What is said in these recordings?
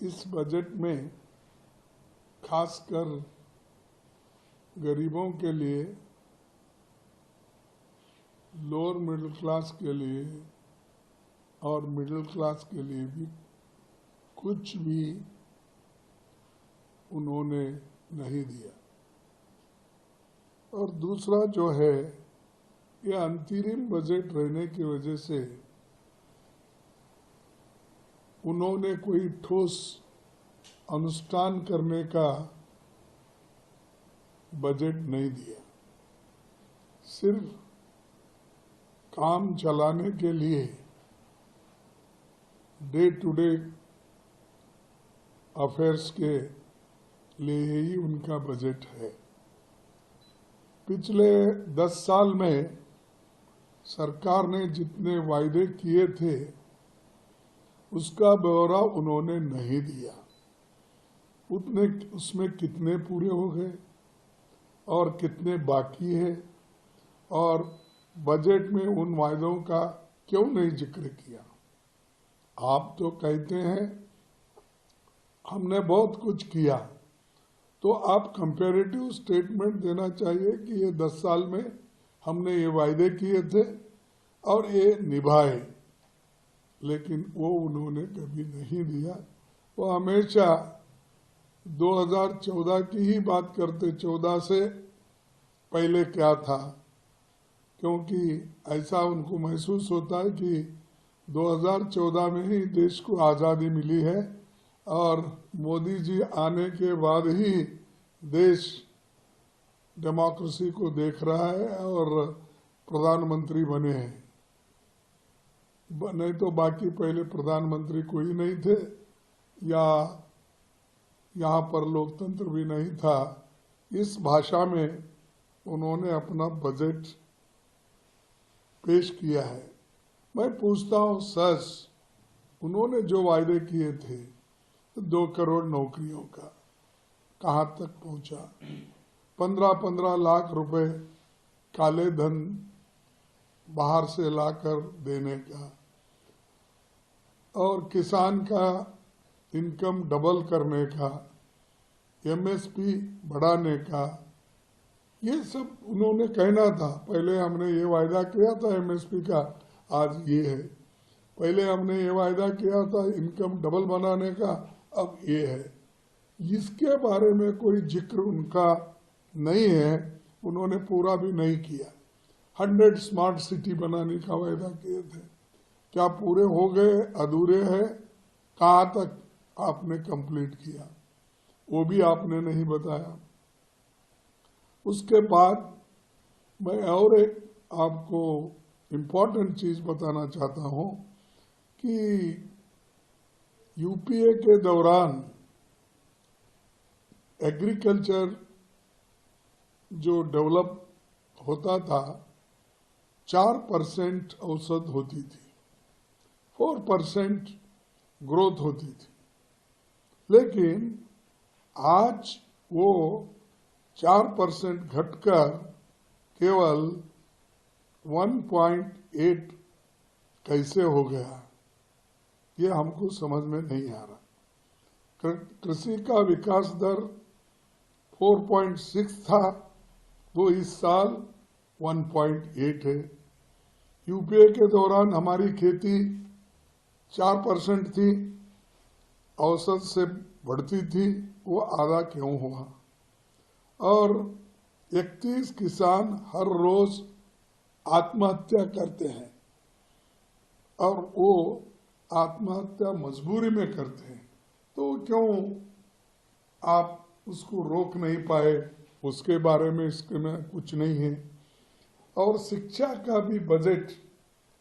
इस बजट में खासकर गरीबों के लिए, लोअर मिडिल क्लास के लिए और मिडिल क्लास के लिए भी कुछ भी उन्होंने नहीं दिया। और दूसरा जो है, ये अंतरिम बजट रहने की वजह से उन्होंने कोई ठोस अनुष्ठान करने का बजट नहीं दिया। सिर्फ काम चलाने के लिए डे टू डे अफेयर्स के लिए ही उनका बजट है। पिछले 10 साल में सरकार ने जितने वायदे किए थे उसका ब्यौरा उन्होंने नहीं दिया। उसमें कितने पूरे हो गए और कितने बाकी है, और बजट में उन वायदों का क्यों नहीं जिक्र किया। आप तो कहते हैं हमने बहुत कुछ किया, तो आप कंपैरेटिव स्टेटमेंट देना चाहिए कि ये 10 साल में हमने ये वायदे किए थे और ये निभाए, लेकिन वो उन्होंने कभी नहीं दिया। वो हमेशा 2014 की ही बात करते, 14 से पहले क्या था, क्योंकि ऐसा उनको महसूस होता है कि 2014 में ही देश को आज़ादी मिली है और मोदी जी आने के बाद ही देश डेमोक्रेसी को देख रहा है और प्रधानमंत्री बने हैं। नहीं तो बाकी पहले प्रधानमंत्री कोई नहीं थे या यहाँ पर लोकतंत्र भी नहीं था। इस भाषा में उन्होंने अपना बजट पेश किया है। मैं पूछता हूँ, सच उन्होंने जो वायदे किए थे 2 करोड़ नौकरियों का कहाँ तक पहुँचा? 15-15 लाख रुपए काले धन बाहर से लाकर देने का, और किसान का इनकम डबल करने का, एमएसपी बढ़ाने का, ये सब उन्होंने कहना था। पहले हमने ये वायदा किया था एमएसपी का, आज ये है। पहले हमने ये वायदा किया था इनकम डबल बनाने का, अब ये है। इसके बारे में कोई जिक्र उनका नहीं है, उन्होंने पूरा भी नहीं किया। 100 स्मार्ट सिटी बनाने का वायदा किए थे, क्या पूरे हो गए, अधूरे हैं? कहाँ तक आपने कंप्लीट किया, वो भी आपने नहीं बताया। उसके बाद मैं और एक आपको इम्पोर्टेंट चीज बताना चाहता हूँ कि यूपीए के दौरान एग्रीकल्चर जो डेवलप होता था 4% औसत होती थी, 4% ग्रोथ होती थी, लेकिन आज वो 4% घटकर केवल 1.8 कैसे हो गया, ये हमको समझ में नहीं आ रहा। कृषि का विकास दर 4.6 था, वो इस साल 1.8 है। यूपीए के दौरान हमारी खेती 4% थी, औसत से बढ़ती थी, वो आधा क्यों हुआ? और 31 किसान हर रोज आत्महत्या करते हैं, और वो आत्महत्या मजबूरी में करते हैं, तो क्यों आप उसको रोक नहीं पाए? उसके बारे में इसके में कुछ नहीं है। और शिक्षा का भी बजट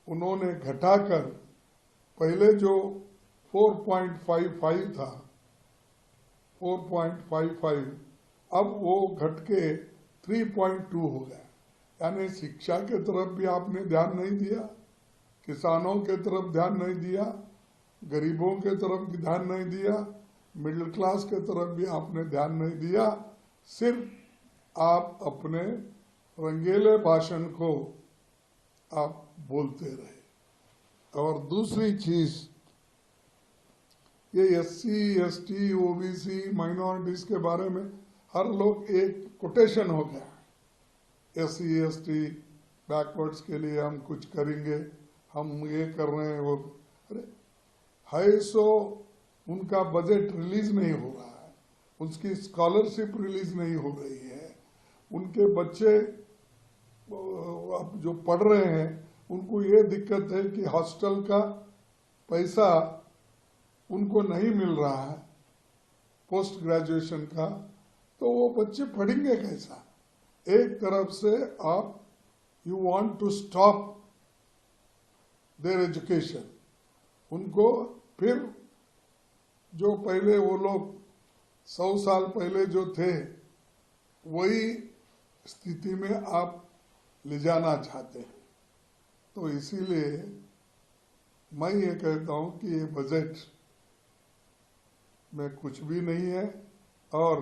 उन्होंने घटाकर, पहले जो 4.55 था, 4.55, अब वो घट के 3.2 हो गया। यानी शिक्षा के तरफ भी आपने ध्यान नहीं दिया, किसानों के तरफ ध्यान नहीं दिया, गरीबों के तरफ भी ध्यान नहीं दिया, मिडिल क्लास के तरफ भी आपने ध्यान नहीं दिया। सिर्फ आप अपने रंगीले भाषण को आप बोलते रहे। और दूसरी चीज, ये SC, ST, OBC, माइनॉरिटीज के बारे में हर लोग एक कोटेशन हो गया। SC, ST बैकवर्ड्स के लिए हम कुछ करेंगे, हम ये कर रहे हैं, वो अरे है सो उनका बजट रिलीज नहीं हो रहा है, उसकी स्कॉलरशिप रिलीज नहीं हो रही है, उनके बच्चे अब जो पढ़ रहे हैं उनको ये दिक्कत है कि हॉस्टल का पैसा उनको नहीं मिल रहा है पोस्ट ग्रेजुएशन का, तो वो बच्चे पढ़ेंगे कैसा? एक तरफ से आप you want to stop their education, उनको फिर जो पहले वो लोग 100 साल पहले जो थे वही स्थिति में आप ले जाना चाहते हैं। तो इसीलिए मैं ये कहता हूं कि ये बजट में कुछ भी नहीं है और